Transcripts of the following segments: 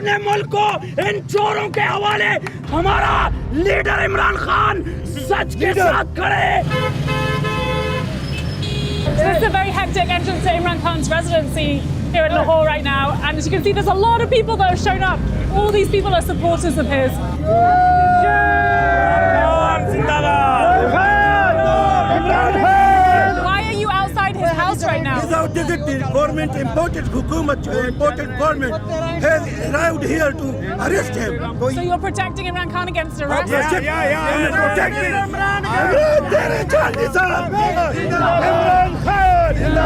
अपने मुल्क को इन चोरों के हवाले हमारा लीडर इमरान खान सच के साथ खड़े। So this is a very hectic entrance to Imran Khan's residency here in Lahore right now, and as you can see, there's a lot of people that have shown up. All these people are supporters of his. Why are you outside his house right now? Without the government, imported government has arrived here to arrest him. So you're protecting Imran Khan against arrest? Protecting Imran Khan.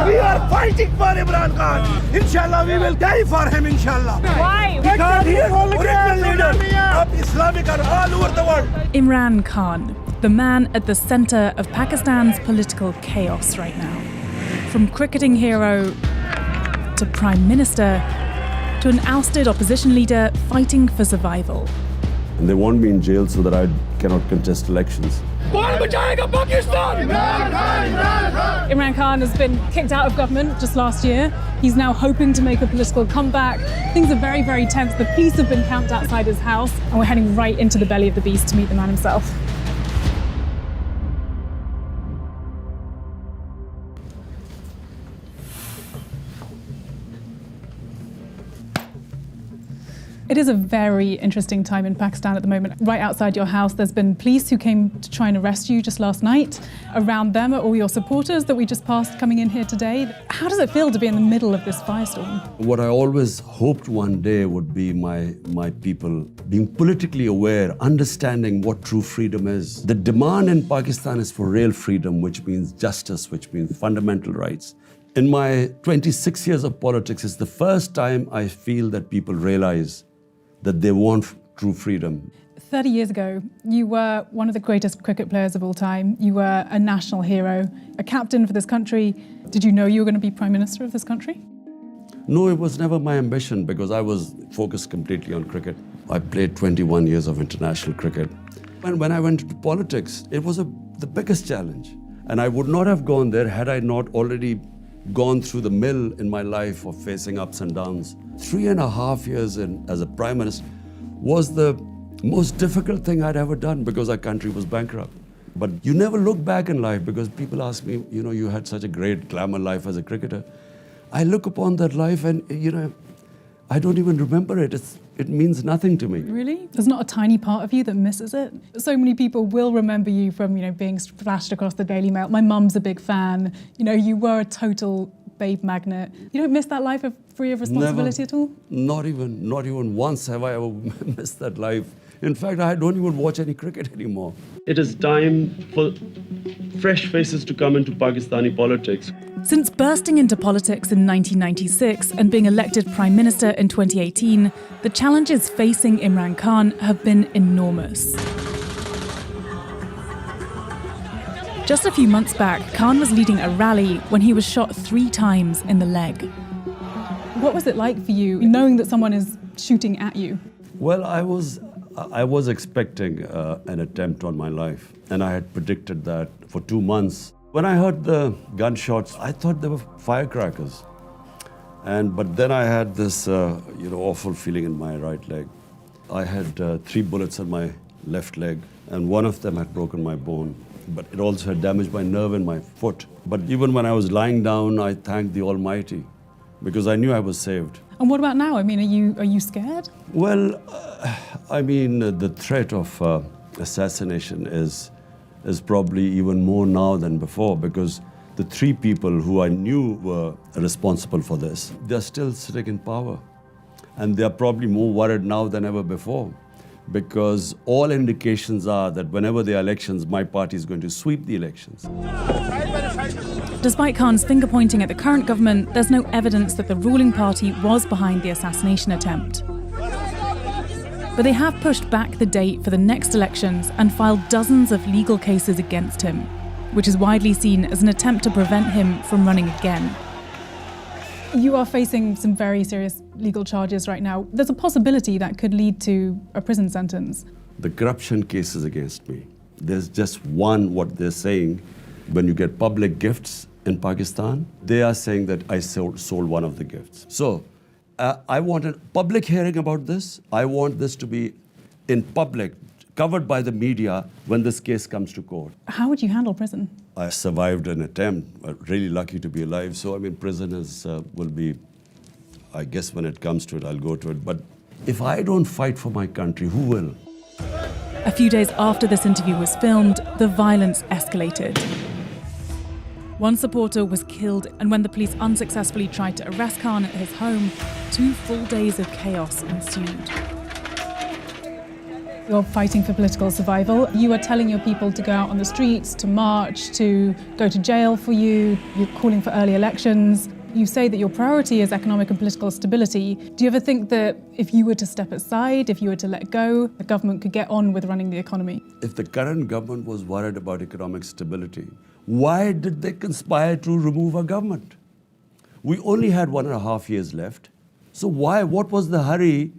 We are fighting for Imran Khan. Inshallah, we will die for him, inshallah. Why? Because he is original leader of Islamic and all over the world. Imran Khan, the man at the center of Pakistan's political chaos right now. From cricketing hero to prime minister to an ousted opposition leader fighting for survival. And they want me in jail so that I cannot contest elections. Imran Khan has been kicked out of government just last year. He's now hoping to make a political comeback. Things are very, very tense. The police have been camped outside his house, and we're heading right into the belly of the beast to meet the man himself. It is a very interesting time in Pakistan at the moment. Right outside your house, there's been police who came to try and arrest you just last night. Around them are all your supporters that we just passed coming in here today. How does it feel to be in the middle of this firestorm? What I always hoped one day would be my people being politically aware, understanding what true freedom is. The demand in Pakistan is for real freedom, which means justice, which means fundamental rights. In my 26 years of politics, it's the first time I feel that people realize that they want true freedom. 30 years ago, you were one of the greatest cricket players of all time. You were a national hero, a captain for this country. Did you know you were going to be Prime Minister of this country? No, it was never my ambition because I was focused completely on cricket. I played 21 years of international cricket. And when I went into politics, it was the biggest challenge. And I would not have gone there had I not already gone through the mill in my life of facing ups and downs. 3.5 years as a prime minister was the most difficult thing I'd ever done because our country was bankrupt. But you never look back in life because people ask me, you had such a great glamour life as a cricketer. I look upon that life and, I don't even remember it. It means nothing to me. Really? There's not a tiny part of you that misses it? So many people will remember you from, being flashed across the Daily Mail. My mum's a big fan. You were a total babe magnet. You don't miss that life free of responsibility Never. at all? Not even once have I ever missed that life. In fact, I don't even watch any cricket anymore. It is time for fresh faces to come into Pakistani politics. Since bursting into politics in 1996 and being elected Prime Minister in 2018, the challenges facing Imran Khan have been enormous. Just a few months back, Khan was leading a rally when he was shot 3 times in the leg. What was it like for you, knowing that someone is shooting at you? Well, I was expecting an attempt on my life, and I had predicted that for 2 months. When I heard the gunshots, I thought they were firecrackers. But then I had this awful feeling in my right leg. I had 3 bullets in my left leg, and one of them had broken my bone. But it also had damaged my nerve in my foot. But even when I was lying down, I thanked the Almighty because I knew I was saved. And what about now? I mean, are you scared? Well, the threat of assassination is probably even more now than before because the 3 people who I knew were responsible for this, they're still sitting in power. And they're probably more worried now than ever before because all indications are that whenever there are elections, my party is going to sweep the elections. Despite Khan's finger-pointing at the current government, there's no evidence that the ruling party was behind the assassination attempt. But they have pushed back the date for the next elections and filed dozens of legal cases against him, which is widely seen as an attempt to prevent him from running again. You are facing some very serious legal charges right now. There's a possibility that could lead to a prison sentence. The corruption cases against me, there's just one, what they're saying, when you get public gifts in Pakistan, they are saying that I sold one of the gifts. So I want a public hearing about this. I want this to be in public, covered by the media when this case comes to court. How would you handle prison? I survived an attempt. Really lucky to be alive. So, I mean, prison will be, I guess when it comes to it, I'll go to it. But if I don't fight for my country, who will? A few days after this interview was filmed, the violence escalated. One supporter was killed, and when the police unsuccessfully tried to arrest Khan at his home, 2 full days of chaos ensued. You're fighting for political survival. You are telling your people to go out on the streets, to march, to go to jail for you. You're calling for early elections. You say that your priority is economic and political stability. Do you ever think that if you were to step aside, if you were to let go, the government could get on with running the economy? If the current government was worried about economic stability, why did they conspire to remove our government? We only had 1.5 years left. So why? What was the hurry?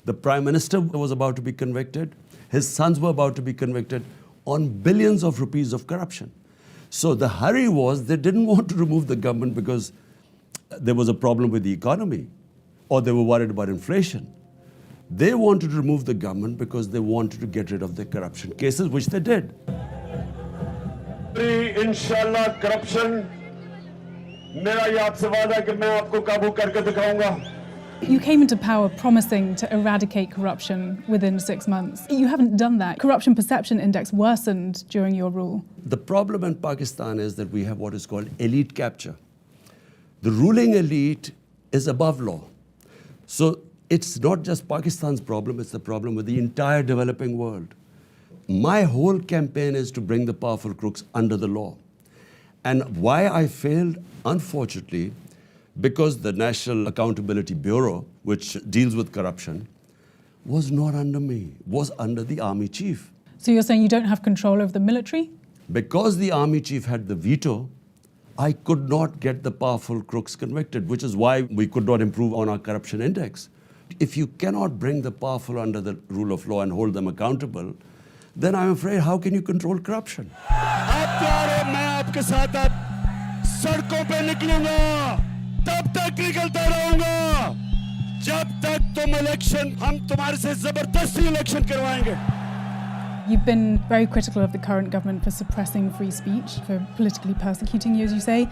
The Prime Minister was about to be convicted. His sons were about to be convicted on billions of rupees of corruption. So the hurry was they didn't want to remove the government because there was a problem with the economy or they were worried about inflation. They wanted to remove the government because they wanted to get rid of the corruption cases, which they did. इंशाल्लाह corruption मेरा ये आपसे वादा है कि मैं आपको काबू करके दिखाऊंगा. You came into power promising to eradicate corruption within 6 months. You haven't done that. Corruption perception index worsened during your rule. The problem in Pakistan is that we have what is called elite capture. The ruling elite is above law. So it's not just Pakistan's problem, it's the problem with the entire developing world. My whole campaign is to bring the powerful crooks under the law. And why I failed, unfortunately, because the National Accountability Bureau, which deals with corruption, was not under me, was under the army chief. So you're saying you don't have control over the military? Because the army chief had the veto, I could not get the powerful crooks convicted, which is why we could not improve on our corruption index. If you cannot bring the powerful under the rule of law and hold them accountable, then I'm afraid, how can you control corruption? आप तैयार हो? मैं आपके साथ अब सड़कों पे निकलूंगा. तब तक निकलता रहूंगा जब तक तुम इलेक्शन हम तुम्हारे से जबरदस्ती इलेक्शन करवाएंगे. You've been very critical of the current government for suppressing free speech, for politically persecuting you, as you say.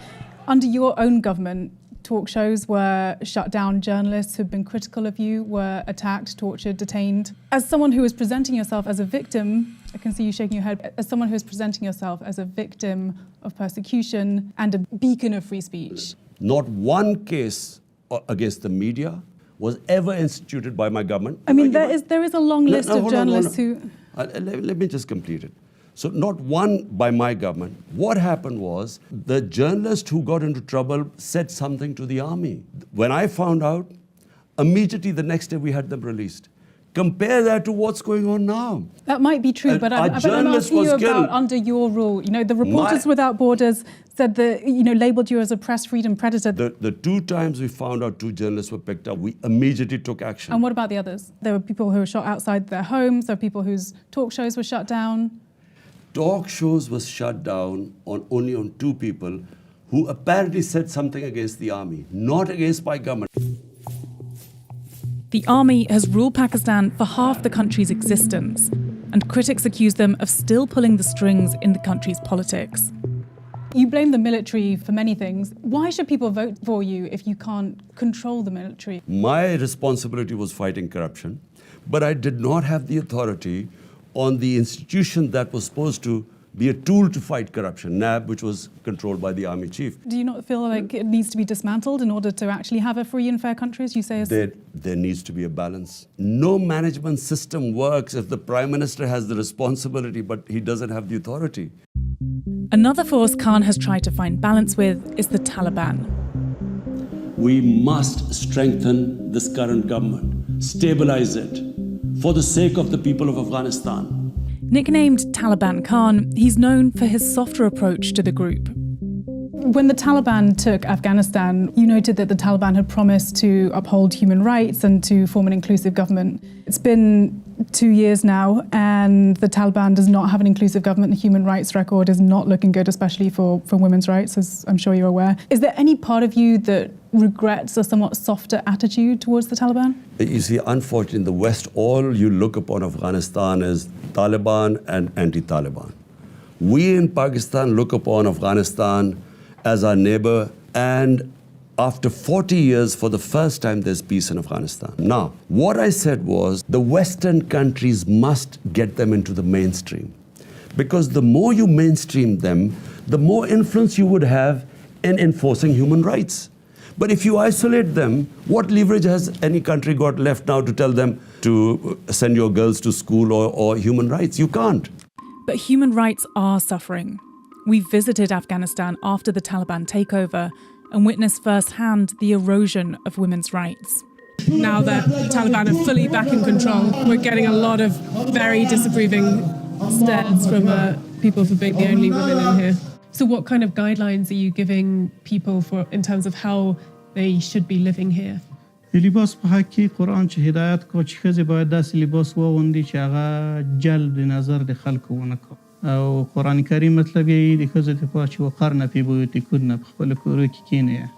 Under your own government, talk shows were shut down, journalists who've been critical of you were attacked, tortured, detained. As someone who is presenting yourself as a victim, I can see you shaking your head, as someone who is presenting yourself as a victim of persecution and a beacon of free speech. Not one case against the media was ever instituted by my government. I mean, there is a long list of journalists who... Let me just complete it. So not one by my government. What happened was the journalist who got into trouble said something to the army. When I found out, immediately the next day we had them released. Compare that to what's going on now. That might be true, but I'm asking you about under your rule. You know, the Reporters Without Borders said that, you know, labelled you as a press freedom predator. The 2 times we found out 2 journalists were picked up, we immediately took action. And what about the others? There were people who were shot outside their homes, there were people whose talk shows were shut down. Talk shows was shut down only on 2 people who apparently said something against the army, not against my government. The army has ruled Pakistan for half the country's existence, and critics accuse them of still pulling the strings in the country's politics. You blame the military for many things. Why should people vote for you if you can't control the military? My responsibility was fighting corruption, but I did not have the authority on the institution that was supposed to be a tool to fight corruption, NAB, which was controlled by the army chief. Do you not feel like it needs to be dismantled in order to actually have a free and fair country, as you say? There needs to be a balance. No management system works if the Prime Minister has the responsibility, but he doesn't have the authority. Another force Khan has tried to find balance with is the Taliban. We must strengthen this current government, stabilize it, for the sake of the people of Afghanistan. Nicknamed Taliban Khan, he's known for his softer approach to the group. When the Taliban took Afghanistan, you noted that the Taliban had promised to uphold human rights and to form an inclusive government. It's been 2 years now, and the Taliban does not have an inclusive government. The human rights record is not looking good, especially for women's rights, as I'm sure you're aware. Is there any part of you that regrets a somewhat softer attitude towards the Taliban? You see, unfortunately, in the West, all you look upon Afghanistan is Taliban and anti-Taliban. We in Pakistan look upon Afghanistan as our neighbor, and after 40 years, for the first time, there's peace in Afghanistan. Now, what I said was the Western countries must get them into the mainstream. Because the more you mainstream them, the more influence you would have in enforcing human rights. But if you isolate them, what leverage has any country got left now to tell them to send your girls to school or human rights? You can't. But human rights are suffering. We visited Afghanistan after the Taliban takeover and witnessed firsthand the erosion of women's rights. Now that the Taliban are fully back in control, we're getting a lot of very disapproving stares from people for being the only women in here. So what kind of guidelines are you giving people in terms of how they should be living here? لباس په حق کې قرآن چې هدایت کو چې ښځې باید داسې لباس واغوندي چې هغه جلب نظر د خلکو ونه کړي او قرآن کریم مطلب یې د ښځو دپاره چې وقرن فی بیوتکن په خپلو کورو کې کښېنئ.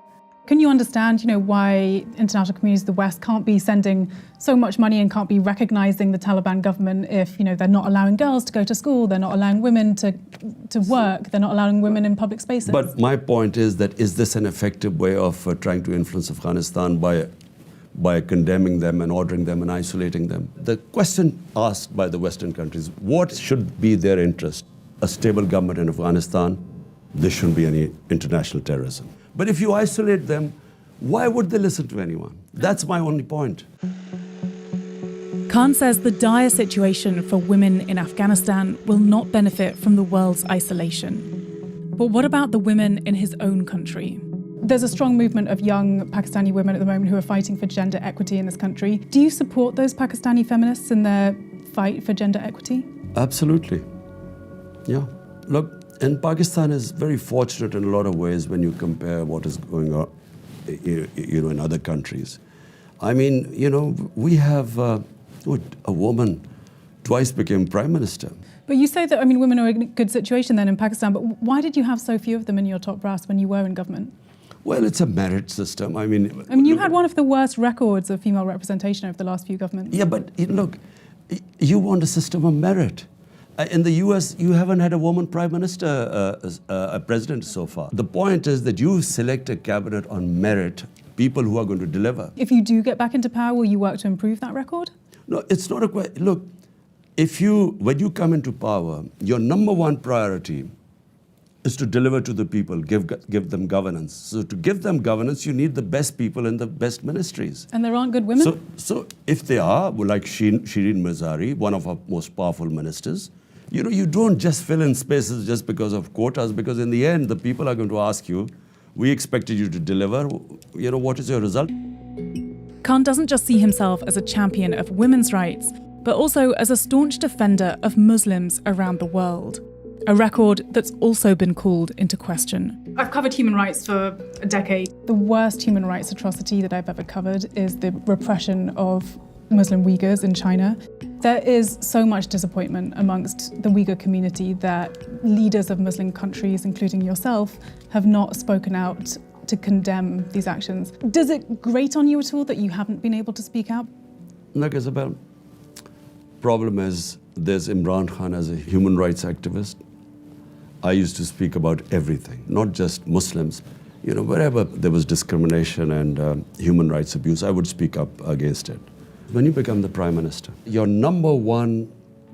Can you understand, why international communities of the West can't be sending so much money and can't be recognising the Taliban government if, they're not allowing girls to go to school, they're not allowing women to work, they're not allowing women in public spaces? But my point is that is this an effective way of trying to influence Afghanistan by condemning them and ordering them and isolating them? The question asked by the Western countries, what should be their interest? A stable government in Afghanistan, there shouldn't be any international terrorism. But if you isolate them, why would they listen to anyone? That's my only point. Khan says the dire situation for women in Afghanistan will not benefit from the world's isolation. But what about the women in his own country? There's a strong movement of young Pakistani women at the moment who are fighting for gender equity in this country. Do you support those Pakistani feminists in their fight for gender equity? Absolutely. Yeah. Look, and Pakistan is very fortunate in a lot of ways when you compare what is going on, in other countries. I mean, we have a woman twice became prime minister. But you say that, women are in a good situation then in Pakistan, but why did you have so few of them in your top brass when you were in government? Well, it's a merit system. You had one of the worst records of female representation over the last few governments. Yeah, but look, you want a system of merit. In the US, you haven't had a woman prime minister, a president so far. The point is that you select a cabinet on merit, people who are going to deliver. If you do get back into power, will you work to improve that record? No, it's not a question. Look, when you come into power, your number one priority is to deliver to the people, give them governance. So to give them governance, you need the best people in the best ministries. And there aren't good women? So if they are, like Shireen Mazari, one of our most powerful ministers, you don't just fill in spaces just because of quotas, because in the end, the people are going to ask you, we expected you to deliver, what is your result? Khan doesn't just see himself as a champion of women's rights, but also as a staunch defender of Muslims around the world. A record that's also been called into question. I've covered human rights for a decade. The worst human rights atrocity that I've ever covered is the repression of Muslim Uyghurs in China. There is so much disappointment amongst the Uyghur community that leaders of Muslim countries, including yourself, have not spoken out to condemn these actions. Does it grate on you at all that you haven't been able to speak out? Look, Isabel, problem is there's Imran Khan as a human rights activist. I used to speak about everything, not just Muslims. Wherever there was discrimination and human rights abuse, I would speak up against it. When you become the prime minister, your number one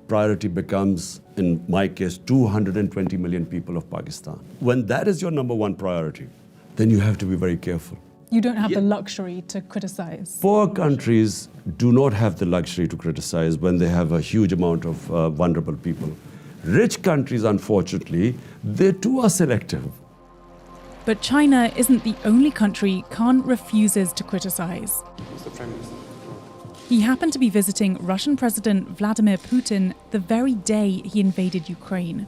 priority becomes, in my case, 220 million people of Pakistan. When that is your number one priority, then you have to be very careful. You don't have the luxury to criticize. Poor countries do not have the luxury to criticize when they have a huge amount of vulnerable people. Rich countries, unfortunately, they too are selective. But China isn't the only country Khan refuses to criticize. He happened to be visiting Russian President Vladimir Putin the very day he invaded Ukraine.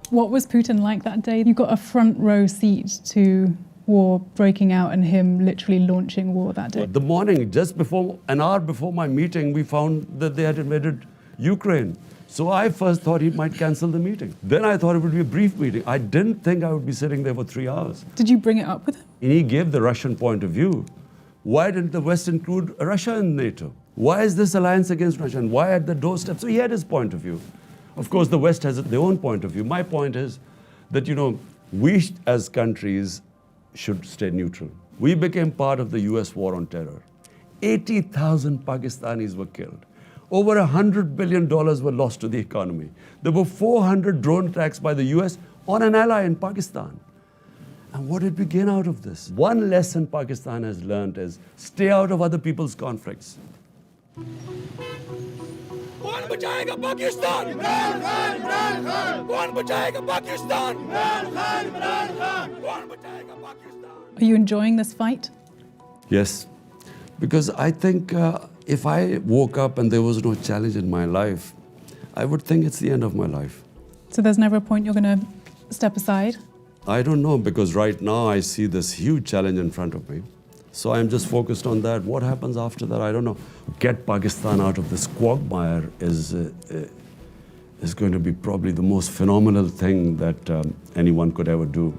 What was Putin like that day? You got a front row seat to war breaking out and him literally launching war that day? The morning, just before, an hour before my meeting, we found that they had invaded Ukraine. So I first thought he might cancel the meeting. Then I thought it would be a brief meeting. I didn't think I would be sitting there for 3 hours. Did you bring it up with him? And he gave the Russian point of view. Why didn't the West include Russia in NATO? Why is this alliance against Russia? And why at the doorstep? So he had his point of view. Of course, the West has their own point of view. My point is that, we as countries should stay neutral. We became part of the US war on terror. 80,000 Pakistanis were killed. Over $100 billion were lost to the economy. There were 400 drone attacks by the US on an ally in Pakistan. And what did we gain out of this? One lesson Pakistan has learned is stay out of other people's conflicts. कौन बचाएगा पाकिस्तान? इमरान खान, इमरान खान। कौन बचाएगा पाकिस्तान? इमरान खान, इमरान खान। कौन बचाएगा Pakistan? Are you enjoying this fight? Yes, because I think if I woke up and there was no challenge in my life, I would think it's the end of my life. So there's never a point you're going to step aside? I don't know, because right now I see this huge challenge in front of me. So I'm just focused on that. What happens after that, I don't know. Get Pakistan out of this quagmire is going to be probably the most phenomenal thing that anyone could ever do.